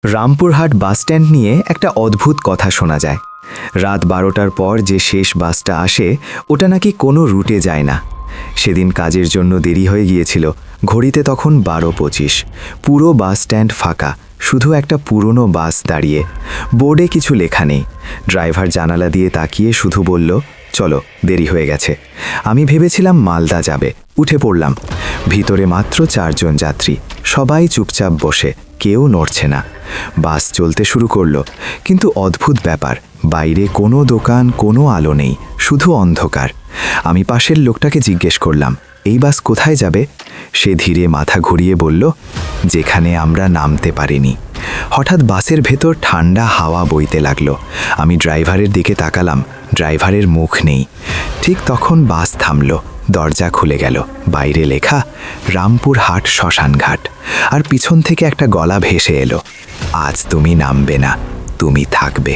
Rampurhat bus stand নিয়ে একটা অদ্ভুত কথা শোনা যায়। রাত 12টার পর যে শেষ বাসটা আসে ওটা নাকি কোনো রুটে যায় না। সেদিন কাজের জন্য দেরি হয়ে গিয়েছিল। ঘড়িতে তখন 12:25। পুরো বাস স্ট্যান্ড ফাঁকা, শুধু একটা পুরনো বাস দাঁড়িয়ে। বোর্ডে কিছু লেখা নেই। ড্রাইভার জানালা দিয়ে তাকিয়ে শুধু বলল, চলো, দেরি হয়ে গেছে। আমি ভেবেছিলাম মালদা যাবে, উঠে পড়লাম। ভিতরে মাত্র 4 জন যাত্রী, সবাই চুপচাপ বসে, কেউ নড়ছে না। বাস চলতে শুরু করলো, কিন্তু অদ্ভুত ব্যাপার, বাইরে কোনো দোকান, কোনো আলো নেই, শুধু অন্ধকার। আমি পাশের লোকটাকে জিজ্ঞেস করলাম, এই বাস কোথায় যাবে? সে ধীরে মাথা ঘুরিয়ে বলল, যেখানে আমরা নামতে পারিনি। হঠাৎ বাসের ভেতর ঠান্ডা হাওয়া বইতে লাগলো। আমি ড্রাইভারের দিকে তাকালাম, ড্রাইভারের মুখ নেই। ঠিক তখন বাস থামলো, দরজা খুলে গেল। বাইরে লেখা, রামপুরহাট শ্মশানঘাট। আর পিছন থেকে একটা গলা ভেসে এলো, আজ তুমি নামবে না, তুমি থাকবে।